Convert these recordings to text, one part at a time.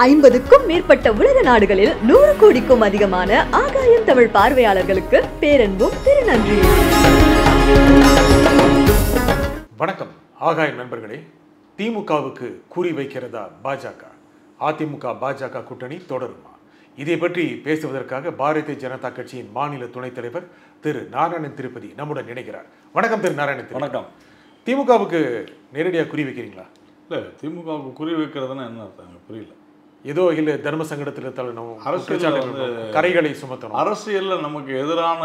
50க்கும் மேற்பட்ட உலக நாடுகளில் 100 கோடிக்கும் அதிகமான ஆகாயம் தமிழ் பார்வையாளர்களுக்கு பேரன்பும் திருநன்றி. வணக்கம் ஆகாயம் நண்பர்களே. திமுகவுக்கு குறி வைக்கிறதா பாஜக? அதிமுக பாஜக கூட்டணி தொடருமா? இதை பற்றி பேசுவதற்காக பாரதிய ஜனதா கட்சியின் மாநில துணைத் தலைவர் திரு நாராயணன் திருப்பதி நம்முடன் இணைகிறார். வணக்கம் திரு நாராயணன். வணக்கம். திமுகவுக்கு நேரடியாக குறி வைக்கிறீங்களா? இல்லை, திமுகவுக்கு குறி வைக்கிறதுனா என்ன அர்த்தம் புரியல. ஏதோ இல்லை தர்ம சங்கடத்தில் தள்ளணும், அரசியல் கரைகளை சுமத்தணும். அரசியலில் நமக்கு எதிரான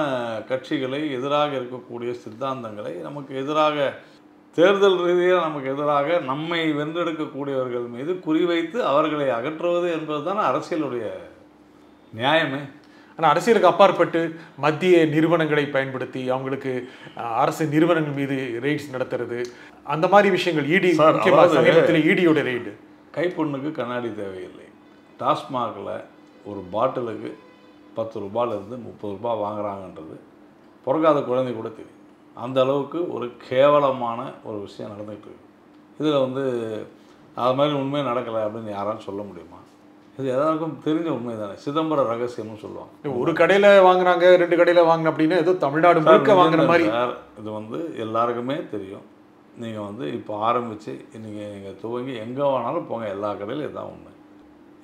கட்சிகளை, எதிராக இருக்கக்கூடிய சித்தாந்தங்களை, நமக்கு எதிராக தேர்தல் ரீதியாக நமக்கு எதிராக நம்மை வென்றெடுக்கக்கூடியவர்கள் மீது குறிவைத்து அவர்களை அகற்றுவது என்பது தானே அரசியலுடைய நியாயமே. ஆனால் அரசியலுக்கு அப்பாற்பட்டு மத்திய நிறுவனங்களை பயன்படுத்தி அவங்களுக்கு அரசு நிறுவனங்கள் மீது ரெய்ட்ஸ் நடத்துறது, அந்த மாதிரி விஷயங்கள் இடி சமீபத்தில் இடியோட ரெய்டு. கைப்பொண்ணுக்கு கண்ணாடி தேவையில்லை. டாஸ்மாகில் ஒரு பாட்டிலுக்கு 10 ரூபாயிலிருந்து 30 ரூபாய் வாங்குறாங்கன்றது பிறக்காத குழந்தை கூட தெரியும். அந்த அளவுக்கு ஒரு கேவலமான ஒரு விஷயம் நடந்துகிட்டு இருக்கு. இதில் அது மாதிரி உண்மை நடக்கலை அப்படின்னு யாராலும் சொல்ல முடியுமா? இது எல்லாருக்கும் தெரிஞ்ச உண்மை தானே. சிதம்பரம் ரகசியம்னு சொல்லுவாங்க. ஒரு கடையில் வாங்குறாங்க, 2 கடையில் வாங்கின அப்படின்னா ஏதோ தமிழ்நாடு முழுக்க வாங்குற மாதிரி. இது எல்லாருக்குமே தெரியும். நீங்கள் இப்போ ஆரம்பித்து நீங்கள் துவங்கி எங்கே வேணாலும் போங்க, எல்லா கடையிலும் இதுதான் உண்மை.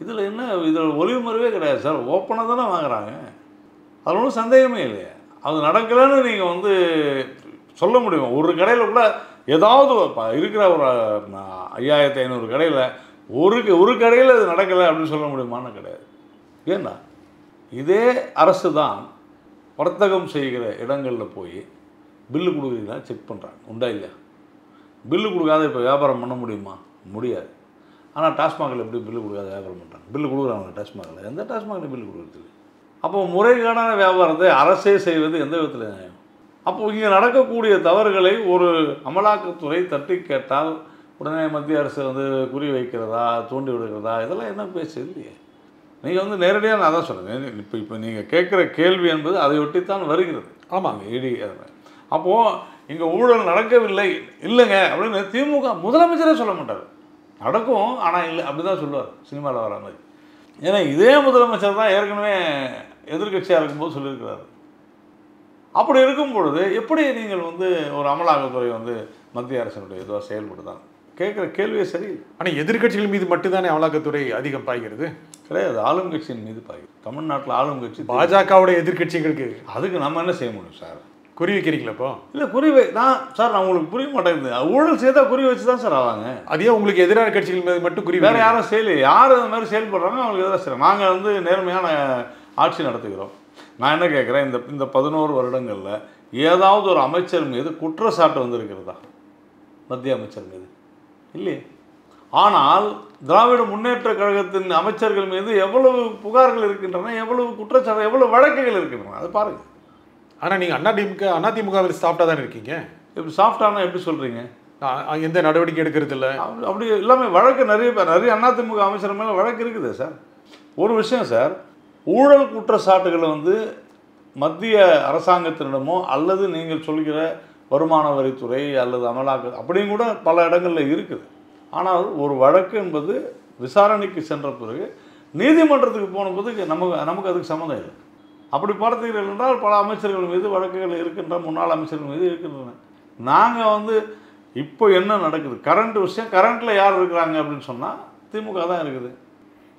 இதில் என்ன, இதில் ஒளிவுமறைவே கிடையாது சார். ஓப்பனாக தானே வாங்குறாங்க. அதில் ஒன்றும் சந்தேகமே இல்லையா? அது நடக்கலைன்னு நீங்கள் சொல்ல முடியும். ஒரு கடையில் கூட ஏதாவது இருக்கிற ஒரு 5500 கடையில் ஒரு கடையில் அது நடக்கலை அப்படின்னு சொல்ல முடியுமான்னு கிடையாது. ஏன்னா இதே அரசு தான் வர்த்தகம் செய்கிற இடங்களில் போய் பில்லு கொடுக்குறீங்களா செக் பண்ணுறாங்க, உண்டா இல்லையா? பில்லு கொடுக்காத இப்போ வியாபாரம் பண்ண முடியுமா? முடியாது. ஆனால் டாஸ்மாகில் எப்படி பில்லு கொடுக்காத வியாபாரம் பண்ணுறாங்க? பில்லு கொடுக்குறாங்க டாஸ்மாகில். எந்த டாஸ்மாகில் பில்லு கொடுக்குறது? அப்போ முறைகேடான வியாபாரத்தை அரசே செய்வது எந்த விதத்தில் நியாயம்? அப்போ இங்கே நடக்கக்கூடிய தவறுகளை ஒரு அமலாக்கத்துறை தட்டி கேட்டால் உடனே மத்திய அரசு குறி வைக்கிறதா, தூண்டி விடுகிறதா, இதெல்லாம் என்ன பேச்சு இல்லையே. நீங்கள் நேரடியாக நான் தான் சொல்லுங்கள். இப்போ நீங்கள் கேட்குற கேள்வி என்பது அதை ஒட்டித்தான் வருகிறது. ஆமாங்க, இடி. அப்போது இங்கே ஊழல் நடக்கவில்லை இல்லைங்க அப்படின்னு திமுக முதலமைச்சரே சொல்ல மாட்டார். நடக்கும் ஆனால் இல்லை அப்படி தான் சொல்லுவார், சினிமாவில் வர மாதிரி. ஏன்னா இதே முதலமைச்சர் தான் ஏற்கனவே எதிர்கட்சியாக இருக்கும்போது சொல்லியிருக்கிறார். அப்படி இருக்கும் பொழுது எப்படி நீங்கள் ஒரு அமலாக்கத்துறை மத்திய அரசினுடைய இதுவாக செயல்படுதான் கேட்குற கேள்வியே சரியில்லை. ஆனால் எதிர்கட்சிகள் மீது மட்டும்தானே அமலாக்கத்துறை அதிகம் பாய்கிறது? கிடையாது, ஆளும் கட்சியின் மீது பாய்கிறது. தமிழ்நாட்டில் ஆளும் கட்சி பாஜகவுடைய எதிர்கட்சிகளுக்கு அதுக்கு நம்ம என்ன செய்ய முடியும் சார்? குறி வைக்கிறீங்களப்போ? இல்லை, நான் உங்களுக்கு புரிய மாட்டேங்குது. ஊழல் செய்தால் குறி வச்சு தான் சார் ஆவாங்க. அதே உங்களுக்கு எதிரான கட்சிகள் மீது மட்டும் குறி, வேறு யாரும் செய்யலை. யார் அது மாதிரி செயல்படுறாங்க அவங்களுக்கு எதிராக செய்யறோம். நாங்கள் நேர்மையான ஆட்சி நடத்துகிறோம். நான் என்ன கேட்குறேன், இந்த 11 வருடங்களில் ஏதாவது ஒரு அமைச்சர் மீது குற்றச்சாட்டு வந்திருக்கிறதா? மத்திய அமைச்சர் மீது இல்லையே. ஆனால் திராவிட முன்னேற்ற கழகத்தின் அமைச்சர்கள் மீது எவ்வளவு புகார்கள் இருக்கின்றன, எவ்வளவு குற்றச்சாட்டு, எவ்வளவு வழக்குகள் இருக்கின்றன, அது பாருங்கள். ஆனால் நீங்கள் அதிமுகவில் சாஃப்டாக தானே இருக்கீங்க. எப்படி சாஃப்டானா எப்படி சொல்கிறீங்க? எந்த நடவடிக்கை எடுக்கிறது இல்லை. அப்படி எல்லாமே வழக்கு நிறைய அதிமுக அமைச்சர் மேலே வழக்கு இருக்குது சார். ஒரு விஷயம் சார், ஊழல் குற்றச்சாட்டுகளை மத்திய அரசாங்கத்தினிடமோ அல்லது நீங்கள் சொல்கிற வருமான வரித்துறை அல்லது அமலாக்க அப்படியும் கூட பல இடங்களில் இருக்குது. ஆனால் ஒரு வழக்கு என்பது விசாரணைக்கு சென்ற பிறகு நீதிமன்றத்துக்கு போனபோது நமக்கு அதுக்கு சம்மந்தம் இல்லை. அப்படி பார்த்தீர்கள் என்றால் பல அமைச்சர்கள் மீது வழக்குகள் இருக்கின்ற, முன்னாள் அமைச்சர்கள் மீது இருக்கின்றன. நாங்கள் இப்போ என்ன நடக்குது, கரண்ட் விஷயம், கரண்ட்டில் யார் இருக்கிறாங்க அப்படின்னு சொன்னால் திமுக தான் இருக்குது.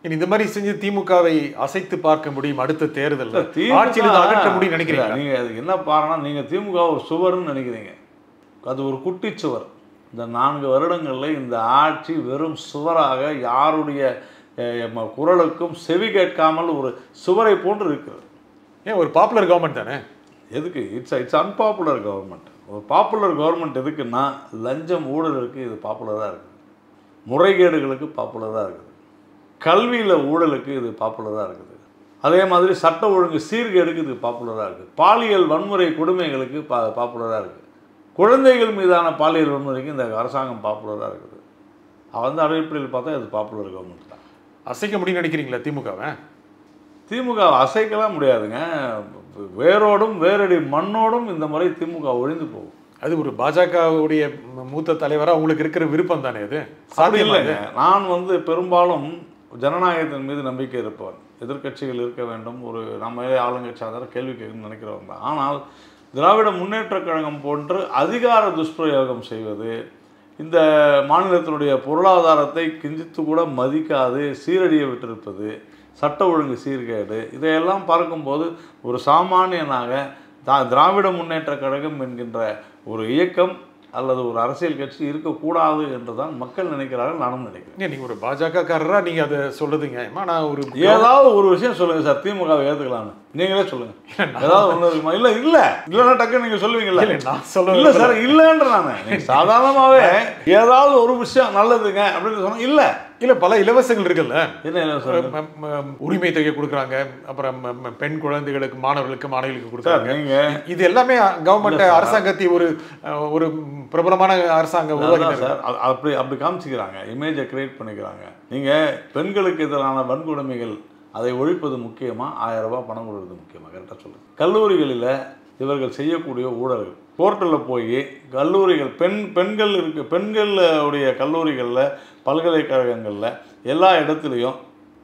இந்த மாதிரி செஞ்சு திமுகவை அசைத்து பார்க்க முடியும் அடுத்த தேர்தலில், ஆட்சியில் அகற்ற முடியும் நினைக்கிறீங்க? நீங்கள் அதுக்கு என்ன பாருன்னா, நீங்கள் திமுக ஒரு சுவர்னு நினைக்கிறீங்க. அது ஒரு குட்டி சுவர். இந்த 4 வருடங்களில் இந்த ஆட்சி வெறும் சுவராக யாருடைய குரலுக்கும் செவி கேட்காமல் ஒரு சுவரை போன்று இருக்கிறது. ஏன் ஒரு பாப்புலர் கவர்மெண்ட் தானே? எதுக்கு? It's unpopular government. ஒரு பாப்புலர் கவர்மெண்ட் எதுக்குன்னா, லஞ்சம் ஊழலுக்கு இது பாப்புலராக இருக்குது, முறைகேடுகளுக்கு பாப்புலராக இருக்குது, கல்வியில் ஊழலுக்கு இது பாப்புலராக இருக்குது, அதே மாதிரி சட்ட ஒழுங்கு சீர்கேடுக்கு இது பாப்புலராக இருக்குது, பாலியல் வன்முறை கொடுமைகளுக்கு பாப்புலராக இருக்குது, குழந்தைகள் மீதான பாலியல் வன்முறைக்கு இந்த அரசாங்கம் பாப்புலராக இருக்குது. அடிப்படையில் பார்த்தா இது பாப்புலர் கவர்மெண்ட் தான். அசைக்க முடியும்னு நினைக்கிறீங்களா திமுகவை? திமுக அசைக்கலாம் முடியாதுங்க. வேரோடும் வேரடி மண்ணோடும் இந்த முறை திமுக ஒழிந்து போகும். அது ஒரு பாஜகவுடைய மூத்த தலைவராக உங்களுக்கு இருக்கிற விருப்பம் தானே? அது அப்படி இல்லைங்க. நான் பெரும்பாலும் ஜனநாயகத்தின் மீது நம்பிக்கை இருப்பவன், எதிர்க்கட்சிகள் இருக்க வேண்டும், ஒரு நம்ம ஆளுங்கட்சியாளர் கேள்வி கேட்கணும்னு நினைக்கிறவங்க தான். ஆனால் திராவிட முன்னேற்றக் கழகம் போன்று அதிகார துஷ்பிரயோகம் செய்வது, இந்த மாநிலத்தினுடைய பொருளாதாரத்தை கிஞ்சித்து கூட மதிக்காது சீரழிய விட்டிருப்பது, சட்ட ஒழுங்கு சீர்கேடு, இதையெல்லாம் பார்க்கும்போது ஒரு சாமானியனாக திராவிட முன்னேற்றக் கழகம் என்கின்ற ஒரு இயக்கம் அல்லது ஒரு அரசியல் கட்சி இருக்கக்கூடாது என்று தான் மக்கள் நினைக்கிறார்கள், நானும் நினைக்கிறேன். நீங்கள் ஒரு பாஜகக்காரரா நீங்கள் அதை சொல்லுதுங்க. நான் ஒரு ஏதாவது ஒரு விஷயம் சொல்லுங்கள் சார், திமுகவை ஏற்றுக்கலான்னு நீங்களே சொல்லுங்கள். ஏதாவது ஒன்று இருக்குமா? இல்லை இல்லை இல்லைன்னா டக்குன்னு நீங்கள் சொல்லுவீங்களா? நான் சொல்ல இல்லை சார், இல்லைன்ற நான் சாதாரணமாகவே ஏதாவது ஒரு விஷயம் நல்லதுங்க அப்படின்னு சொன்னால் இல்லை இல்லை, பல இலவசங்கள் இருக்குல்ல. என்ன இலவசம்? உரிமை தொகை கொடுக்குறாங்க, அப்புறம் பெண் குழந்தைகளுக்கு, மாணவர்களுக்கு, மாணவிகளுக்கு கொடுக்குறாங்க. நீங்கள் இது எல்லாமே கவர்மெண்ட் அரசாங்கத்தை ஒரு ஒரு பிரபலமான அரசாங்கம் சார் அப்படி காமிச்சிக்கிறாங்க, இமேஜை கிரியேட் பண்ணிக்கிறாங்க. நீங்கள் பெண்களுக்கு எதிரான வன்கொடுமைகள் அதை ஒழிப்பது முக்கியமா, 1000 ரூபாய் பணம் கொடுக்குறது முக்கியமா? கரெக்டாக சொல்லுங்கள். கல்லூரிகளில் இவர்கள் செய்யக்கூடிய ஊழல்கள், கோர்ட்டில் போய் கல்லூரிகள் பெண்களுடைய கல்லூரிகளில், பல்கலைக்கழகங்களில் எல்லா இடத்துலையும்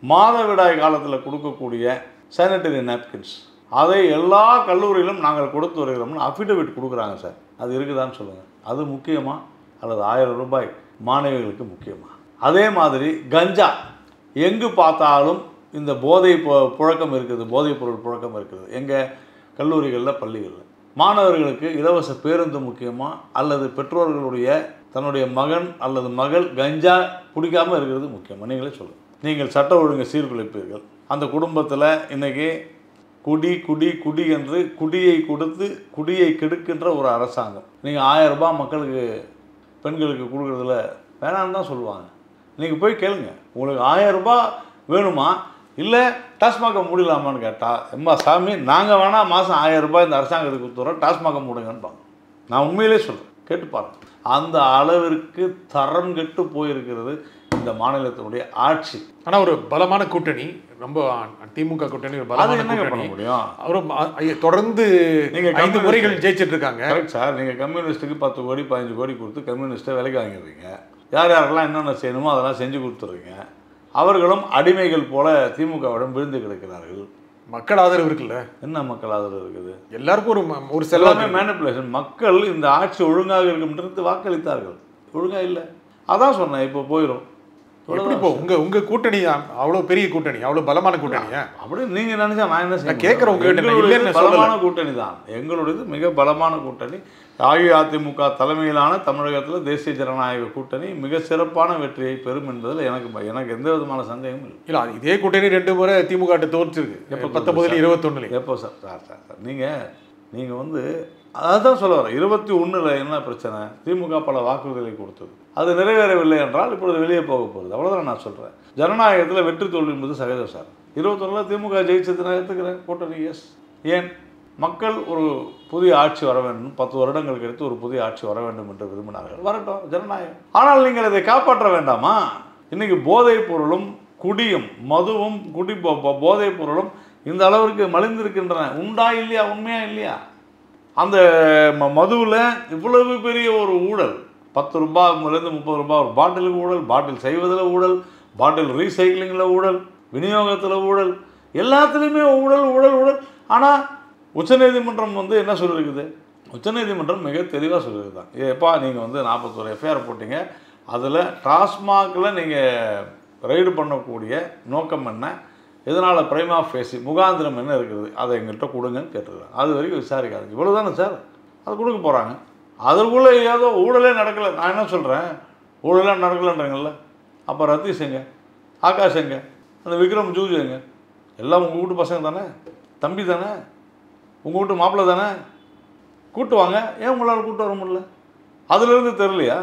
மாதவிடாய் காலத்தில் கொடுக்கக்கூடிய சானிட்டரி நாப்கின்ஸ், அதை எல்லா கல்லூரியிலும் நாங்கள் கொடுத்து வருகிறோம்னு அஃபிடவிட் கொடுக்குறாங்க சார். அது இருக்குதான்னு சொல்லுங்கள். அது முக்கியமா அல்லது 1000 ரூபாய் மாணவிகளுக்கு முக்கியமா? அதே மாதிரி கஞ்சா, எங்கு பார்த்தாலும் இந்த புழக்கம் இருக்குது, போதைப் பொருள் புழக்கம் இருக்குது. எங்கள் கல்லூரிகளில், பள்ளிகளில் மாணவர்களுக்கு இலவச பேருந்து முக்கியமா அல்லது பெற்றோர்களுடைய தன்னுடைய மகன் அல்லது மகள் கஞ்சா பிடிக்காமல் இருக்கிறது முக்கியமா? நீங்களே சொல்லுங்கள். நீங்கள் சட்ட ஒழுங்கை சீர்குலைப்பீர்கள். அந்த குடும்பத்தில் இன்றைக்கி குடி குடி குடி என்று குடியை கொடுத்து குடியை கெடுக்கின்ற ஒரு அரசாங்கம். நீங்கள் 1000 ரூபாய் மக்களுக்கு, பெண்களுக்கு கொடுக்குறதுல வேணான்னு தான் சொல்லுவாங்க. நீங்கள் போய் கேளுங்க, உங்களுக்கு 1000 ரூபாய் வேணுமா, இல்லை டாஸ்மாகை மூடலாமான்னு கேட்டால், எம்மா சாமி நாங்கள் வேணால் மாதம் 1000 ரூபாய் இந்த அரசாங்கத்துக்கு கொடுத்துறோம், டாஸ்மாகை மூடுங்கன்னுப்பாங்க. நான் உண்மையிலே சொல்கிறேன், கேட்டு பாருங்கள். அந்த அளவிற்கு தரம் கெட்டு போயிருக்கிறது இந்த மாநிலத்தினுடைய ஆட்சி. ஆனால் ஒரு பலமான கூட்டணி, ரொம்ப திமுக கூட்டணி ஒரு பலமான கூட்டணி. அவரும் தொடர்ந்து நீங்கள் 5 முறைகள் ஜெயிச்சிட்டு இருக்காங்க. Correct sir. நீங்கள் கம்யூனிஸ்ட்டுக்கு 10 கோடி 15 கோடி கொடுத்து கம்யூனிஸ்ட்டை விலைக்கு வாங்கிடுறீங்க. யார் யாரெல்லாம் என்னென்ன செய்யணுமோ அதெல்லாம் செஞ்சு கொடுத்துட்றீங்க. அவர்களும் அடிமைகள் போல திமுகவிடம் விழுந்து கிடக்கிறார்கள். மக்கள் ஆதரவு இருக்குல்ல? என்ன மக்கள் ஆதரவு இருக்குது? எல்லாருக்கும் ஒரு செலவாக மேனிப்புலேஷன். மக்கள் இந்த ஆட்சி ஒழுங்காக இருக்கும்ன்றது வாக்களித்தார்கள், ஒழுங்காக இல்லை. அதான் சொன்னேன், இப்போ போயிடும். எப்படி இப்போ உங்க கூட்டணி அவ்வளோ பெரிய கூட்டணி, அவ்வளோ பலமான கூட்டணியா அப்படி நீங்கள் நினச்சா நான் என்ன செய்ய கேட்குறேன். பலமான கூட்டணி தான் எங்களுடையது, மிக பலமான கூட்டணி. அஇஅதிமுக தலைமையிலான தமிழகத்தில் தேசிய ஜனநாயக கூட்டணி மிக சிறப்பான வெற்றியை பெறும் என்பதில் எனக்கு எந்த விதமான சந்தேகமும் இல்லை. இல்லை, இதே கூட்டணி 2 முறை திமுக தோற்றுருக்கு. எப்போ 19 21 எப்போ சார்? சார் நீங்கள் வந்து அதான் சொல்ல வரேன். 21 என்ன பிரச்சனை? திமுக பல வாக்குறுதிகளை கொடுத்தது, அது நிறைவேறவில்லை என்றால் இப்பொழுது வெளியே போக போகுது. அவ்வளோதான் நான் சொல்கிறேன். ஜனநாயகத்தில் வெற்றி தோல்வி என்பது சகஜம் சார். 21 திமுக ஜெயிச்சது நான் எடுத்துக்கிறேன், கூட்டணி எஸ். ஏன்? மக்கள் ஒரு புதிய ஆட்சி வர வேண்டும், 10 வருடங்களுக்கு எடுத்து ஒரு புதிய ஆட்சி வர வேண்டும் என்று விரும்பினார்கள். வரட்டும், ஜனநாயகம். ஆனால் நீங்கள் அதை காப்பாற்ற வேண்டாமா? இன்றைக்கி போதைப் பொருளும் குடியும் மதுவும் போதைப் பொருளும் இந்த அளவிற்கு மலிந்திருக்கின்றன. உண்டா இல்லையா? உண்மையா இல்லையா? அந்த மதுவில் இவ்வளவு பெரிய ஒரு ஊழல், 10 ரூபாயிலிருந்து 30 ரூபாய் ஒரு பாட்டிலுக்கு ஊழல், பாட்டில் செய்வதில் ஊழல், பாட்டில் ரீசைக்கிளிங்கில் ஊழல், விநியோகத்தில் ஊழல், எல்லாத்துலேயுமே ஊழல் ஊழல் ஊழல். ஆனால் உச்சநீதிமன்றம் என்ன சொல்லியிருக்குது? உச்சநீதிமன்றம் மிக தெளிவாக சொல்லியிருக்கு தான். எப்பா நீங்கள் 41 எஃப்ஐஆர் போட்டிங்க, அதில் டாஸ்மாகில் நீங்கள் ரைடு பண்ணக்கூடிய நோக்கம் என்ன, இதனால் பிரைமா ஃபேஸி முகாந்திரம் என்ன இருக்குது, அதை எங்கள்கிட்ட கொடுங்கன்னு கேட்டுருக்காங்க. அது வரைக்கும் விசாரிக்காது. இவ்வளோ தானே சார், அது கொடுக்க போகிறாங்க. அதற்குள்ளே ஏதோ ஊழலே நடக்கலை. நான் என்ன சொல்கிறேன், ஊழலே நடக்கலைன்றீங்கள, அப்போ ரத்தீஷ் எங்க, ஆகாஷ் எங்க, அந்த விக்ரம் ஜூஜ் எங்க, எல்லாம் உங்கள் வீட்டு பசங்க தானே, தம்பி தானே, உங்கள் வீட்டு மாப்பிள்ளை தானே, கூட்டு வாங்க. ஏன் உங்களால் கூட்டு வர முடியல? அதுலேருந்து தெரியலையா?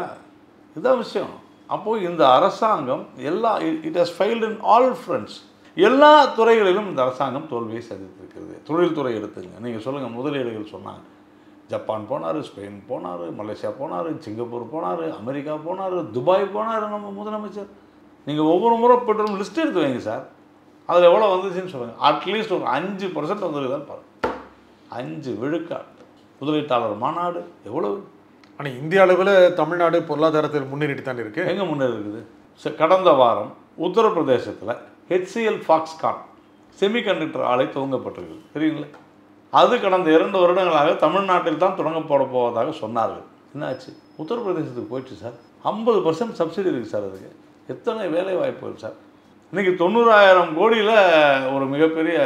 இதுதான் விஷயம். அப்போது இந்த அரசாங்கம் it has failed in all friends. எல்லா துறைகளிலும் இந்த அரசாங்கம் தோல்வியை சந்தித்திருக்கிறது. தொழில்துறை எடுத்துங்க, நீங்கள் சொல்லுங்கள். முதலீடுகள் சொன்னாங்க, ஜப்பான் போனார், ஸ்பெயின் போனார், மலேசியா போனார், சிங்கப்பூர் போனார், அமெரிக்கா போனார், துபாய் போனார் நம்ம முதலமைச்சர். நீங்கள் ஒவ்வொரு முறை பெட்ரோல் லிஸ்ட் எடுத்து வைங்க சார், அதில் எவ்வளோ வந்துச்சுன்னு சொல்லுங்கள். அட்லீஸ்ட் ஒரு 5% வந்துருக்குதான் பாருங்கள். 5 விழுக்காடு முதலீட்டாளர் மாநாடு எவ்வளவு? ஆனால் இந்திய அளவில் தமிழ்நாடு பொருளாதாரத்தில் முன்னேறிட்டு தான் இருக்குது. எங்கே முன்னேறி இருக்குது? கடந்த வாரம் உத்தரப்பிரதேசத்தில் HCL Foxconn செமிகண்டக்டர் ஆலை துவங்கப்பட்டிருக்கு தெரியுங்களா? அது கடந்த 2 வருடங்களாக தமிழ்நாட்டில் தான் தொடங்கப்பட போவதாக சொன்னார்கள். என்னாச்சு? உத்தரப்பிரதேசத்துக்கு போயிடுச்சு சார். 50% சப்சிடி இருக்குது சார். அதுக்கு எத்தனை வேலை வாய்ப்புகள் சார். இன்றைக்கி 90,000 கோடியில் ஒரு மிகப்பெரிய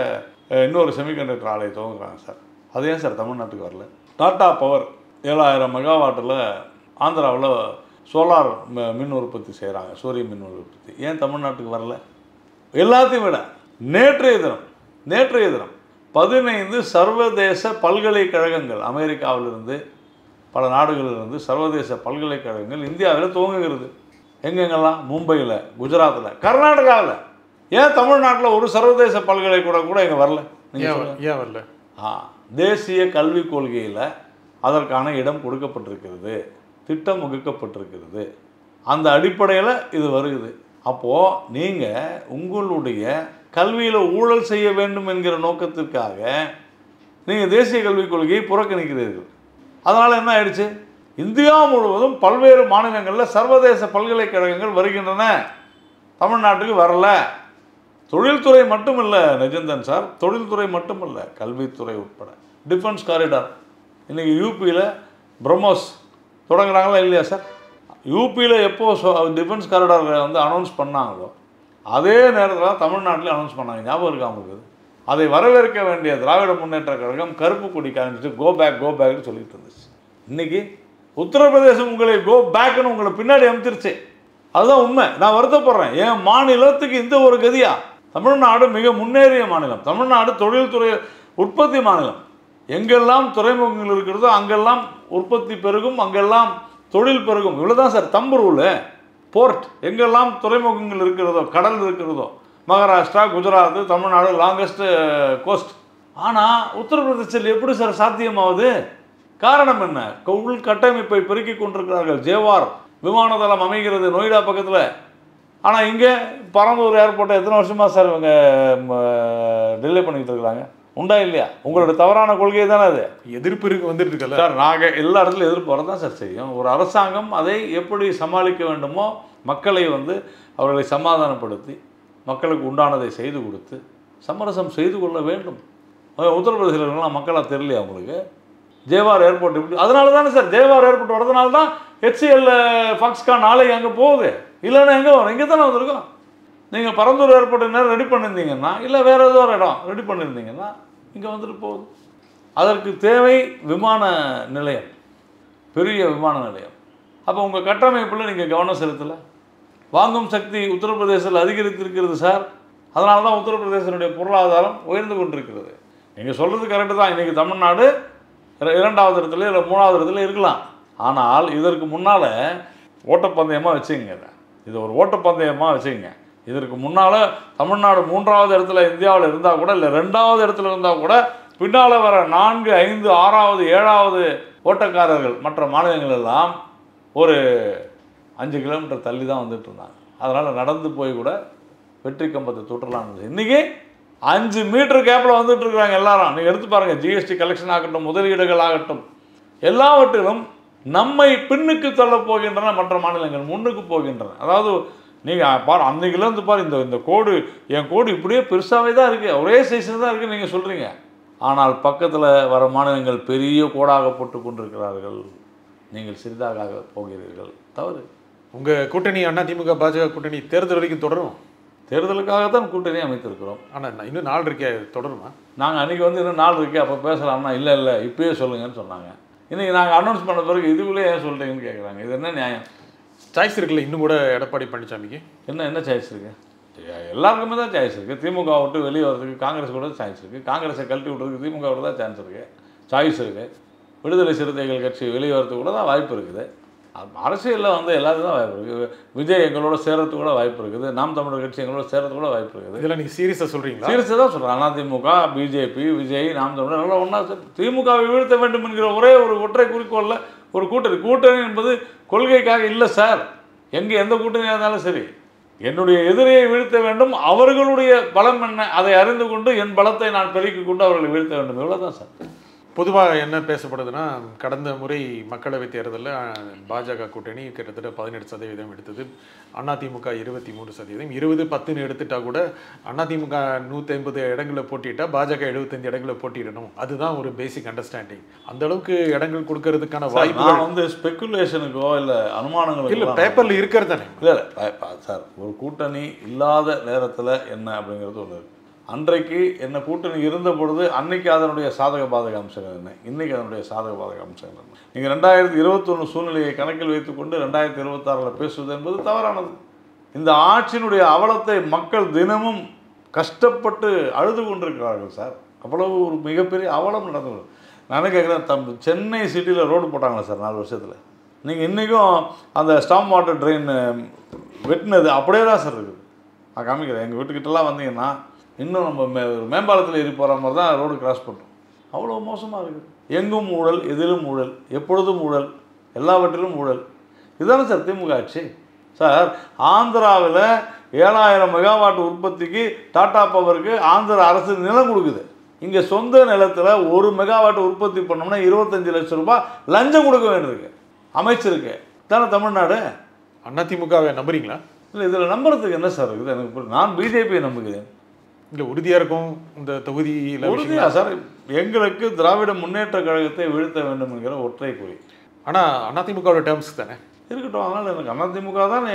இன்னொரு செமிகண்டக்டர் ஆலை துவங்குறாங்க சார். அது ஏன் சார் தமிழ்நாட்டுக்கு வரல? டாடா பவர் 7000 மெகாவாட்டில் ஆந்திராவில் சோலார் மின் உற்பத்தி செய்கிறாங்க, சூரிய மின் உற்பத்தி. ஏன் தமிழ்நாட்டுக்கு வரல? எல்லாத்தையும் விட நேற்றைய தினம் 15 சர்வதேச பல்கலைக்கழகங்கள், அமெரிக்காவிலிருந்து பல நாடுகளிலிருந்து சர்வதேச பல்கலைக்கழகங்கள் இந்தியாவில் துவங்குகிறது. எங்கெங்கெல்லாம்? மும்பையில், குஜராத்தில், கர்நாடகாவில். ஏன் தமிழ்நாட்டில் ஒரு சர்வதேச பல்கலைக்கழகம் கூட இங்கே வரல? ஏன் வரல? தேசிய கல்விக் கொள்கையில் அதற்கான இடம் கொடுக்கப்பட்டிருக்கிறது, திட்டம் வகுக்கப்பட்டிருக்கிறது. அந்த அடிப்படையில் இது வருகிறது. அப்போது நீங்கள் உங்களுடைய கல்வியில் ஊழல் செய்ய வேண்டும் என்கிற நோக்கத்திற்காக நீங்கள் தேசிய கல்விக் கொள்கையை புறக்கணிக்கிறீர்கள். அதனால் என்ன ஆயிடுச்சு? இந்தியா முழுவதும் பல்வேறு மாநிலங்களில் சர்வதேச பல்கலைக்கழகங்கள் வருகின்றன, தமிழ்நாட்டுக்கு வரல. தொழில்துறை மட்டும் இல்லை நெஜந்தன் சார், தொழில்துறை மட்டும் இல்லை, கல்வித்துறை உட்பட. டிஃபென்ஸ் காரிடார் இன்றைக்கி யூபியில் பிரம்மோஸ் தொடங்குறாங்களா இல்லையா சார்? யூபியில் எப்போது டிஃபென்ஸ் காரிடார் வந்து அனௌன்ஸ் பண்ணாங்களோ அதே நேரத்தில் தமிழ்நாட்டில் அனௌன்ஸ் பண்ணாங்க. ஞாபகம் இருக்கா உங்களுக்கு? அதை வரவேற்க வேண்டிய திராவிட முன்னேற்ற கழகம் கருப்பு கொடி காமிச்சிட்டு கோ பேக்னு சொல்லிட்டு இருந்துச்சு. இன்றைக்கி உத்தரப்பிரதேசம் உங்களை கோ பேக்குன்னு உங்களை பின்னாடி அமுத்திருச்சு. அதுதான் உண்மை. நான் வருத்தப்படுறேன். என் மாநிலத்துக்கு இந்த ஒரு கதியா? தமிழ்நாடு மிக முன்னேறிய மாநிலம், தமிழ்நாடு தொழில்துறை உற்பத்தி மாநிலம். எங்கெல்லாம் துறைமுகங்கள் இருக்கிறதோ அங்கெல்லாம் உற்பத்தி பெருகும், அங்கெல்லாம் தொழில் பெருகும். இவ்வளோதான் சார் தம்பு ரூல். போர்ட் எங்கெல்லாம் துறைமுகங்கள் இருக்கிறதோ, கடல் இருக்கிறதோ, மகாராஷ்டிரா, குஜராத், தமிழ்நாடு லாங்கஸ்ட் கோஸ்ட். ஆனால் உத்தரப்பிரதேசத்தில் எப்படி சார் சாத்தியமாகுது? காரணம் என்ன? உள் கட்டமைப்பை பெருக்கிக் கொண்டிருக்கிறார்கள். ஜேவார் விமான தளம் அமைகிறது நொய்டா பக்கத்தில். ஆனால் இங்கே பரந்தூர் ஏர்போர்ட்டை எத்தனை வருஷமாக சார் இவங்க டிலே பண்ணிக்கிட்டு இருக்கிறாங்க? உண்டா இல்லையா? உங்களோட தவறான கொள்கை தானே அது. எதிர்ப்பு வந்துட்டு இருக்கல சார். நாங்கள் எல்லா இடத்துலையும் எதிர்ப்பு வரதான் சார் செய்யும். ஒரு அரசாங்கம் அதை எப்படி சமாளிக்க வேண்டுமோ மக்களை வந்து அவர்களை சமாதானப்படுத்தி மக்களுக்கு உண்டானதை செய்து கொடுத்து சமரசம் செய்து கொள்ள வேண்டும். உத்தரப்பிரதேசலாம் மக்களாக தெரியலையா உங்களுக்கு? ஜேவார் ஏர்போர்ட் இப்படி அதனால தானே சார் ஜேவார் ஏர்போர்ட் வரதுனால தான் HCL Foxconn ஆலை அங்கே போகுது. இல்லைன்னா எங்கே வரும்? இங்கே தானே வந்திருக்கோம். நீங்கள் பரந்தூர் ஏர்போர்ட் நேரம் ரெடி பண்ணியிருந்தீங்கன்னா, இல்லை வேறு ஏதோ ஒரு இடம் ரெடி பண்ணியிருந்தீங்கன்னா இங்கே வந்துட்டு போகுது. அதற்கு தேவை விமான நிலையம், பெரிய விமான நிலையம். அப்போ உங்கள் கட்டமைப்பில் நீங்கள் கவனம் செலுத்தலை. வாங்கும் சக்தி உத்தரப்பிரதேசத்தில் அதிகரித்திருக்கிறது சார். அதனால தான் உத்தரப்பிரதேசனுடைய பொருளாதாரம் உயர்ந்து கொண்டிருக்கிறது. நீங்கள் சொல்கிறது கரெக்டு தான். இன்றைக்கி தமிழ்நாடு 2வது இடத்துல இல்லை 3வது இடத்துல இருக்கலாம். ஆனால் இதற்கு முன்னால் ஓட்டப்பந்தயமாக வச்சுங்க, இது ஒரு ஓட்டப்பந்தயமாக வச்சுங்க. இதற்கு முன்னால் தமிழ்நாடு 3வது இடத்துல இந்தியாவில் இருந்தால் கூட, இல்லை 2வது இடத்துல இருந்தால் கூட, பின்னால் வர 4, 5, 6வது 7வது ஓட்டக்காரர்கள் மற்ற மாநிலங்கள் எல்லாம் ஒரு 5 கிலோமீட்டர் தள்ளி தான் வந்துட்டு இருந்தாங்க. அதனால் நடந்து போய் கூட வெற்றி கம்பத்தை தொட்டலான்னு. இன்றைக்கி 5 மீட்டர் கேப்பில் வந்துட்டு இருக்கிறாங்க எல்லாரும். நீங்கள் எடுத்து பாருங்கள், GST கலெக்ஷன் ஆகட்டும், முதலீடுகள் ஆகட்டும், எல்லாவற்றிலும் நம்மை பின்னுக்கு தள்ள போகின்றன மற்ற மாநிலங்கள், முன்னுக்கு போகின்றன. அதாவது நீங்கள் பாரு, அன்றைக்கிலேருந்து பாரு, இந்த கோடு, என் கோடு இப்படியே பெருசாகவே தான் இருக்குது, ஒரே சைஸில் தான் இருக்குது நீங்கள் சொல்கிறீங்க. ஆனால் பக்கத்தில் வர மாநிலங்கள் பெரிய கோடாக போட்டு கொண்டிருக்கிறார்கள். நீங்கள் சிறிதாக போகிறீர்கள். தவறு. உங்கள் கூட்டணி அதிமுக பாஜக கூட்டணி தேர்தல் வரைக்கும் தொடரும். தேர்தலுக்காகத்தான் கூட்டணி அமைத்திருக்கிறோம். ஆனால் இன்னும் 4 இருக்கே, தொடருமா? நாங்கள் அன்றைக்கி வந்து இன்னும் 4 இருக்கே, அப்போ பேசலாம்னா இல்லை இப்போயே சொல்லுங்கன்னு சொன்னாங்க. இன்றைக்கி நாங்கள் அனௌன்ஸ் பண்ண பிறகு இதுக்குள்ளே ஏன் சொல்கிறீங்கன்னு கேட்குறாங்க. இது என்ன நியாயம்? சாய்ஸ் இருக்குல்ல இன்னும் கூட எடப்பாடி பழனிசாமிக்கு. என்ன சாய்ஸ் இருக்குது? எல்லாருக்குமே தான் சாய்ஸ் இருக்குது. திமுக விட்டு வெளியே வரதுக்கு காங்கிரஸ் கூட சாய்ஸ் இருக்குது. காங்கிரஸை கழட்டி விட்றதுக்கு திமுக விட தான் சான்ஸ் இருக்குது, சாய்ஸ் இருக்குது. விடுதலை சிறுத்தைகள் கட்சி வெளியே வரதுக்கு கூட தான் வாய்ப்பு இருக்குது. அரசியலில் வந்து எல்லாத்துக்கும் தான் வாய்ப்பு இருக்குது. விஜய் எங்களோட சேர்றதுக்கு கூட வாய்ப்பு இருக்குது. நாம் தமிழர் கட்சி எங்களோட சேர்றதுக்கு கூட வாய்ப்பு இருக்குது. இதெல்லாம் நீங்கள் சீரியஸாக சொல்கிறீங்களா? சீரியஸாக தான் சொல்கிறேன். அதிமுக, பிஜேபி, விஜய், நாம் தமிழர் எல்லாம் ஒன்றா திமுகவை வீழ்த்த வேண்டும் என்கிற ஒரே ஒரு ஒற்றை குறிக்கோளில் ஒரு கூட்டணி என்பது கொள்கைக்காக இல்லை சார். எந்த கூட்டணியாக இருந்தாலும் சரி, என்னுடைய எதிரியை வீழ்த்த வேண்டும், அவர்களுடைய பலம் என்ன அதை அறிந்து கொண்டு என் பலத்தை நான் பெருக்கிக் கொண்டு அவர்களை வீழ்த்த வேண்டும். இவ்வளோ தான் சார். பொதுவாக என்ன பேசப்படுதுன்னா, கடந்த முறை மக்களவைத் தேர்தலில் பாஜக கூட்டணி கிட்டத்தட்ட 17% எடுத்தது, அதிமுக 23%. 20-10 எடுத்துட்டா கூட அதிமுக 150 இடங்களை போட்டிட்டா பாஜக 75 இடங்களை போட்டிடணும். அதுதான் ஒரு பேசிக் அண்டர்ஸ்டாண்டிங். அந்த அளவுக்கு இடங்கள் கொடுக்கறதுக்கான வாய்ப்பு நான் வந்து ஸ்பெக்குலேஷனுக்கோ இல்லை அனுமானங்களுக்கோ இல்லை, பேப்பரில் இருக்கிறது தானே. இல்லை சார், ஒரு கூட்டணி இல்லாத நேரத்தில் என்ன அப்படிங்கிறது ஒன்று இருக்குது. அன்றைக்கு என்ன கூட்டணி இருந்த பொழுது அன்னைக்கு அதனுடைய சாதக பாதக அம்சங்கள் என்ன, இன்றைக்கி அதனுடைய சாதக பாதக அம்சங்கள் என்ன. நீங்கள் 2021 சூழ்நிலையை கணக்கில் வைத்துக்கொண்டு 2026 பேசுவது என்பது தவறானது. இந்த ஆட்சியினுடைய அவலத்தை மக்கள் தினமும் கஷ்டப்பட்டு அழுது கொண்டிருக்கிறார்கள் சார். அவ்வளவு ஒரு மிகப்பெரிய அவலம் நடந்தது. நான் கேட்குறேன், சென்னை சிட்டியில் ரோடு போட்டாங்களா சார் 4 வருஷத்தில்? நீங்கள் இன்றைக்கும் அந்த ஸ்டாம் வாட்டர் ட்ரெயின் வெட்டினது அப்படியே தான் சார் இருக்குது. நான் காமிக்கிறேன். எங்கள் வீட்டுக்கிட்டலாம் வந்தீங்கன்னா இன்னும் நம்ம மேம்பாலத்தில் ஏறி போகிற மாதிரி தான் ரோடு கிராஸ் பண்ணுறோம். அவ்வளோ மோசமாக இருக்குது. எங்கும் ஊழல், எதிலும் ஊழல், எப்பொழுதும் ஊழல், எல்லாவற்றிலும் ஊழல். இதுதானே சார் திமுக ஆட்சி. சார், ஆந்திராவில் 7000 மெகாவாட் உற்பத்திக்கு டாடா பவருக்கு ஆந்திர அரசு நிலம் கொடுக்குது. இங்கே சொந்த நிலத்தில் 1 மெகாவாட் உற்பத்தி பண்ணோம்னா 25 லட்சம் ரூபாய் லஞ்சம் கொடுக்க வேண்டியிருக்கு அமைச்சருக்கு. தானே தமிழ்நாடு. அதிமுகவை நம்புறீங்களா? இல்லை, இதில் நம்புறதுக்கு என்ன சார் இருக்குது? எனக்கு நான் பிஜேபியை நம்புகிறேன். இல்லை, உறுதியாக இருக்கும் இந்த தொகுதியில். உறுதியா சார், எங்களுக்கு திராவிட முன்னேற்ற கழகத்தை வீழ்த்த வேண்டும் என்கிற ஒற்றை குறி. ஆனால் அதிமுகவோட டேர்ம்ஸ் தானே இருக்கட்டும். அதனால் எனக்கு அதிமுக தான்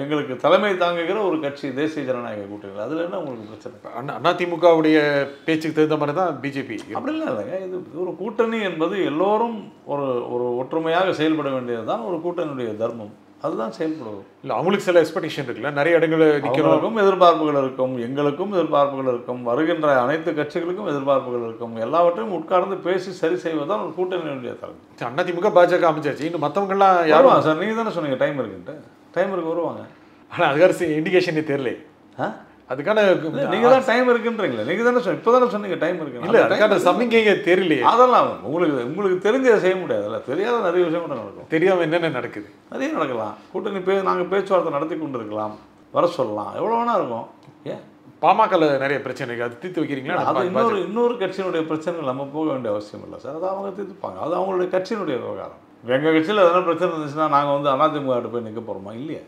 எங்களுக்கு தலைமை தாங்குகிற ஒரு கட்சி, தேசிய ஜனநாயக கூட்டணி. அதில் என்ன உங்களுக்கு பிரச்சனை? அதிமுகவுடைய பேச்சுக்கு தகுந்த மாதிரி தான் பிஜேபி. அப்படிலாம் இல்லைங்க. இது ஒரு கூட்டணி என்பது எல்லோரும் ஒரு ஒற்றுமையாக செயல்பட வேண்டியது தான் ஒரு கூட்டணியுடைய தர்மம். அதுதான் செயல்படுவது. இல்லை, அவங்களுக்கு சில எக்ஸ்பெக்டேஷன் இருக்குல்ல, நிறைய இடங்களில் நிற்கிறவங்களுக்கும் எதிர்பார்ப்புகள் இருக்கும், எங்களுக்கும் எதிர்பார்ப்புகள் இருக்கும், வருகின்ற அனைத்து கட்சிகளுக்கும் எதிர்பார்ப்புகள் இருக்கும். எல்லாவற்றையும் உட்கார்ந்து பேசி சரி செய்வதுதான் ஒரு கூட்டணியுடைய தலைமை. அதிமுக பாஜக அமைச்சாச்சு, இன்னும் மற்றவங்கெல்லாம் யாரும் சார், நீங்கள் தானே சொன்னீங்க டைம் இருக்குன்ட்டு. டைம் இருக்கு, வருவாங்க. ஆனால் அதுக்கான இண்டிகேஷனே தெரியல. அதுக்கான நீங்கள் தான் டைம் இருக்குன்றீங்களே, நீங்கள் தானே இப்போ தானே சொன்னீங்க டைம் இருக்கு. இல்லை, அதுக்கான சமிக்கைங்க தெரியலையே. அதெல்லாம் உங்களுக்கு தெரிஞ்சதை செய்ய முடியாதுல்ல. தெரியாத நிறைய விஷயம் கூட நடக்கும். தெரியாமல் என்னென்ன நடக்குது நிறைய நடக்கலாம். கூட்டணி நாங்கள் பேச்சுவார்த்தை நடத்தி கொண்டு இருக்கலாம், வர சொல்லலாம், எவ்வளோ வேணா இருக்கும். ஏன் பாமகவில் நிறைய பிரச்சனைகள் அது தீர்த்து வைக்கிறீங்களா? அது இன்னொரு கட்சியினுடைய பிரச்சனைகள் நம்ம போக வேண்டிய அவசியம் இல்லை சார். அது அவங்க தீர்த்துப்பாங்க. அது அவங்களுடைய கட்சியினுடைய விவகாரம். எங்கள் கட்சியில் எதனா பிரச்சனை இருந்துச்சுன்னா நாங்கள் வந்து அதிமுக போய் நிற்க போகிறோமா? இல்லையா?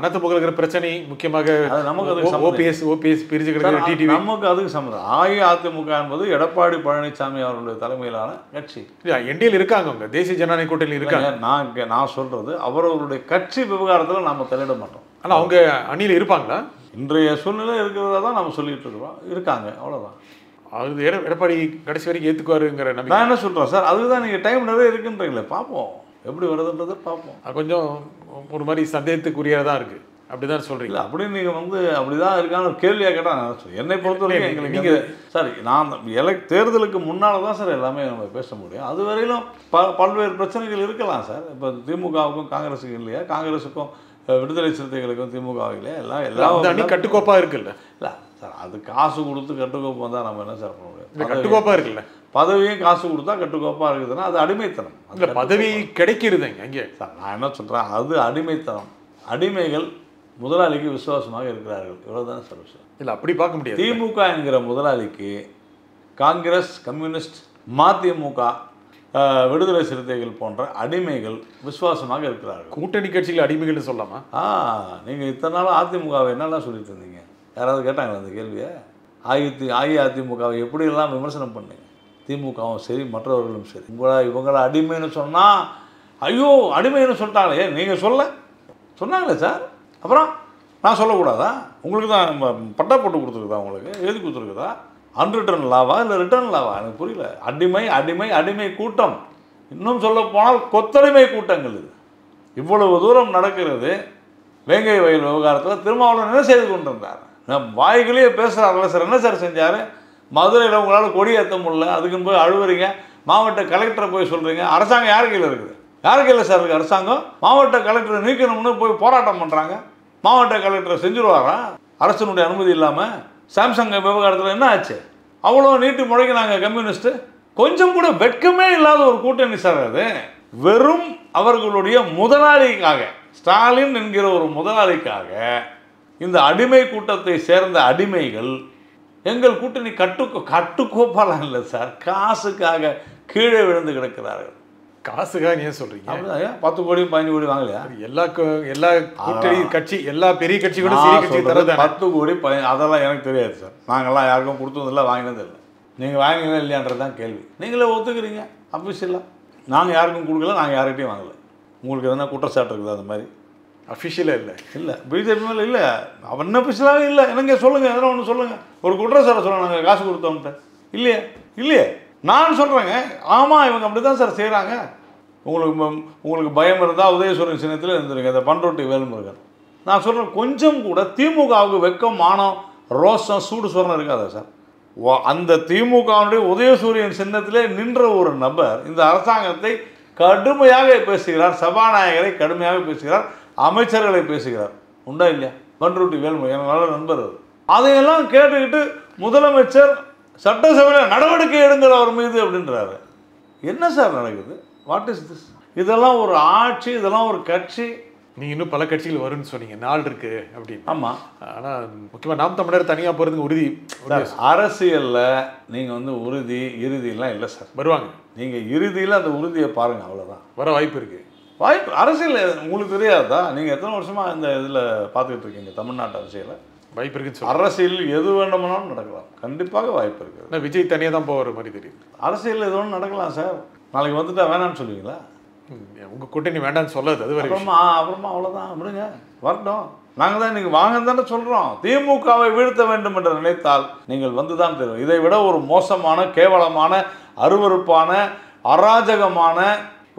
அதிமுக இருக்கிற பிரச்சனை முக்கியமாக நமக்கு ஓபிஎஸ் பிரிச்சு கிடக்கிற டிடிவி, நமக்கு அதுக்கு சம்மந்தம். அதிமுக என்பது எடப்பாடி பழனிசாமி அவர்களுடைய தலைமையிலான கட்சி. என்டிஎல் இருக்காங்க, அவங்க தேசிய ஜனநாயக கூட்டணியில் இருக்காங்க. நான் சொல்கிறது அவர்களுடைய கட்சி விவகாரத்தில் நம்ம தலையிட மாட்டோம். ஆனால் அவங்க அணியில் இருப்பாங்களா? இன்றைய சூழ்நிலை இருக்கிறதா தான் நம்ம சொல்லிட்டு இருக்கிறோம். இருக்காங்க, அவ்வளோதான். அது எடப்பாடி கடைசி வரைக்கும் ஏற்றுக்குவாருங்கிற நம்பிக்கை. நான் என்ன சொல்கிறேன் சார், அதுக்கு தான் நீங்கள் டைம் நிறைய இருக்குன்றீங்களே, பார்ப்போம் எப்படி வருதுன்றதை பார்ப்போம். அது கொஞ்சம் ஒரு மாதிரி சந்தேகத்துக்குரியதாக தான் இருக்குது. அப்படி தான் சொல்கிறீங்களா? அப்படின்னு நீங்கள் வந்து அப்படி தான் இருக்கான்னு ஒரு கேள்வியாக கேட்டால் நான் சொல்லுவேன். என்னை பொறுத்தவரைக்கும் எங்களுக்கு நீங்கள் சார், நான் தேர்தலுக்கு முன்னால் தான் சார் எல்லாமே நம்ம பேச முடியும். அது வரையிலும் பல்வேறு பிரச்சனைகள் இருக்கலாம் சார். இப்போ திமுகவுக்கும் காங்கிரஸுக்கும் இல்லையா, காங்கிரஸுக்கும் விடுதலை சிறுத்தைகளுக்கும் திமுக இல்லையா, எல்லாம் கட்டுக்கோப்பாக இருக்குல்ல. இல்லை சார், அது காசு கொடுத்து கட்டுக்கோப்பாக தான் நம்ம என்ன சார் பண்ண முடியும்? கட்டுக்கோப்பாக இருக்குல்ல. பதவியும் காசு கொடுத்தா கட்டுக்கோப்பாக இருக்குதுன்னா அது அடிமைத்தனம். அந்த பதவி கிடைக்கிறதுங்க அங்கே சார். நான் என்ன சொல்கிறேன், அது அடிமைத்தனம். அடிமைகள் முதலாளிக்கு விசுவாசமாக இருக்கிறார்கள், இவ்வளோதானே சார் விஷயம். இல்லை, அப்படி பார்க்க முடியாது. திமுக என்கிற முதலாளிக்கு காங்கிரஸ், கம்யூனிஸ்ட், மதிமுக, விடுதலை சிறுத்தைகள் போன்ற அடிமைகள் விசுவாசமாக இருக்கிறார்கள். கூட்டணி கட்சிகள் அடிமைகள்னு சொல்லலாமா? நீங்கள் இத்தனை நாள் அதிமுகவை என்னெல்லாம் சொல்லிட்டு இருந்தீங்க? யாராவது கேட்டாங்களா அந்த கேள்வியை? அஇஅதிமுகவை எப்படியெல்லாம் விமர்சனம் பண்ணீங்க? திமுகவும் சரி, மற்றவர்களும் சரி. இவங்கள அடிமைன்னு சொன்னால் ஐயோ அடிமைன்னு சொல்லிட்டாங்களே. நீங்கள் சொன்னாங்களே சார். அப்புறம் நான் சொல்லக்கூடாதா? உங்களுக்கு தான் பட்டா போட்டு கொடுத்துருக்குதா? உங்களுக்கு எழுதி கொடுத்துருக்குதா? அன்ரிட்டர்ன் லாவா இல்லை ரிட்டர்ன் லாவா? எனக்கு புரியல. அடிமை கூட்டம். இன்னும் சொல்ல போனால் கொத்தடிமை கூட்டங்கள். இது இவ்வளவு தூரம் நடக்கிறது. வேங்கை வயல் விவகாரத்தில் திருமாவளவன் என்ன செய்து கொண்டிருந்தார்? வாய்களே பேசுகிறார்கள சார். என்ன சார் செஞ்சார்? மதுரையில் உங்களால் கொடி ஏற்ற முடியல, அதுக்குன்னு போய் அழுவுறீங்க. மாவட்ட கலெக்டரை போய் சொல்கிறீங்க. அரசாங்கம் யார் கையில் இருக்குது? யார் கையில் சார் இருக்குது அரசாங்கம்? மாவட்ட கலெக்டரை நீக்கணும்னு போய் போராட்டம் பண்ணுறாங்க. மாவட்ட கலெக்டரை செஞ்சுருவாரா அரசனுடைய அனுமதி இல்லாமல்? சாம்சங் விவகாரத்தில் என்ன ஆச்சு? அவ்வளோ நீட்டு முழங்கினாங்க கம்யூனிஸ்ட்டு. கொஞ்சம் கூட வெட்கமே இல்லாத ஒரு கூட்டணி சார் அது. வெறும் அவர்களுடைய முதலாளிக்காக, ஸ்டாலின் என்கிற ஒரு முதலாளிக்காக இந்த அடிமை கூட்டத்தை சேர்ந்த அடிமைகள் எங்கள் கூட்டணி கட்டுக்கோப்பாலாம் இல்லை சார், காசுக்காக கீழே விழுந்து கிடக்கிறார்கள். காசுக்காக ஏன் சொல்றீங்க? அப்படிதான் 10 கோடி 15 கோடி வாங்கலையா? எல்லா கூட்டணி கட்சி, எல்லா பெரிய கட்சி கூட சிறிய கட்சி தரது 10 கோடி அதெல்லாம் எனக்கு தெரியாது சார். நாங்கள்லாம் யாருக்கும் கொடுத்ததில்லை, வாங்கினதில்லை. நீங்கள் வாங்கினீங்களா இல்லையான்றது தான் கேள்வி. நீங்களே ஒத்துக்கிறீங்க அஃபிஷியலாக. நாங்கள் யாருக்கும் கொடுக்கல, நாங்கள் யார்கிட்டையும் வாங்கலை. உங்களுக்கு எதனா குற்றச்சாட்டு இருக்குது அது மாதிரி? அஃபிஷியலாக இல்லை பிஜேபி மேலே இல்லை, அவன் அஃபிஷியலாகவே இல்லை. என்னங்க சொல்லுங்கள், எதனா ஒன்று சொல்லுங்கள். ஒரு குற்றச்சாட்டை சொல்லுங்கள், நாங்கள் காசு கொடுத்தோம்ட்டு. இல்லையே நான் சொல்கிறேங்க. ஆமாம், இவங்க அப்படி தான் சார் செய்கிறாங்க. உங்களுக்கு பயம் இருந்தால் உதயசூரியன் சின்னத்தில் இருந்துருங்க, இந்த பண்ருட்டி வேல்முருகன். நான் சொல்கிறேன், கொஞ்சம் கூட திமுகவுக்கு வெக்கம், மானம், ரோஷம், சூடு சொரணம் இருக்காதா சார்? அந்த திமுகவுடைய உதயசூரியன் சின்னத்திலே நின்ற ஒரு நபர் இந்த அரசாங்கத்தை கடுமையாக பேசுகிறார், சபாநாயகரை கடுமையாக பேசுகிறார், அமைச்சர்களை பேசுகிறார். உண்டா இல்லையா? பண்ருட்டி வேல்முருகன் எனக்கு நல்ல நண்பர். அதையெல்லாம் கேட்டுக்கிட்டு முதலமைச்சர் சட்டசபையில் நடவடிக்கை எடுங்கிற அவர் மீது அப்படின்றாரு. என்ன சார் நடக்குது? What is this? இதெல்லாம் ஒரு ஆட்சி, இதெல்லாம் ஒரு கட்சி. நீங்கள் இன்னும் பல கட்சிகள் வரும்னு சொன்னீங்க, நாள் இருக்கு அப்படின்னு. ஆமாம், ஆனால் முக்கியமாக நாம் தமிழர் தனியாக போகிறதுக்கு உறுதி அரசியலில் நீங்கள் உறுதி இறுதியெல்லாம் இல்லை சார். வருவாங்க, நீங்கள் இறுதியில் அந்த உறுதியை பாருங்கள், அவ்வளோதான். வர வாய்ப்பு இருக்குது. அரசியல் உங்களுக்கு தெரியாதா? நீங்கள் எத்தனை வருஷமாக இந்த இதில் பார்த்துக்கிட்டு இருக்கீங்க தமிழ்நாட்டு அரசியலை? வாய்ப்பு இருக்குன்னு அரசியல் எது வேண்டுமானாலும் நடக்கலாம், கண்டிப்பாக வாய்ப்பு இருக்குது. விஜய் தனியாக தான் போகிற மாதிரி தெரியுது. அரசியல் எது ஒன்று நடக்கலாம் சார். நாளைக்கு வந்துட்டா வேணான்னு சொல்லுவீங்களா? உங்கள் கூட்டணி வேண்டான்னு சொல்லாது, அது அப்புறமா அவ்வளோதான், விடுங்க, வரட்டும். நாங்கள் தான் நீங்கள் வாங்கன்னு தானே சொல்கிறோம். திமுகவை வீழ்த்த வேண்டும் என்று நினைத்தால் நீங்கள் வந்து தான் தெரியும். இதை விட ஒரு மோசமான, கேவலமான, அருவருப்பான, அராஜகமான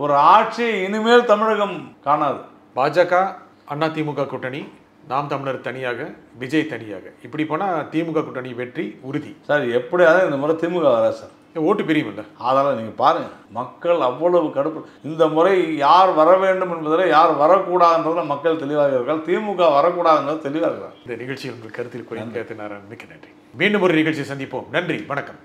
ஒரு ஆட்சி இனிமேல் தமிழகம் காணாது. பாஜக, அதிமுக கூட்டணி, நாம் தமிழர் தனியாக, விஜய் தனியாக, இப்படி போனால் திமுக கூட்டணி வெற்றி உறுதி சார். எப்படியாவது இந்த முறை திமுக வர சார், ஓட்டு பிரியும் இல்லை. அதெல்லாம் நீங்கள் பாருங்கள், மக்கள் அவ்வளவு கடுப்பு. இந்த முறை யார் வர வேண்டும் என்பதில், யார் வரக்கூடாதுன்றதில் மக்கள் தெளிவாக இருக்கிறார்கள். திமுக வரக்கூடாதுன்றது தெளிவாக இருக்கிறார். இந்த நிகழ்ச்சியில் உங்கள் கருத்தில் குறைந்து நாராயணன், மிக்க நன்றி. மீண்டும் ஒரு நிகழ்ச்சி சந்திப்போம். நன்றி, வணக்கம்.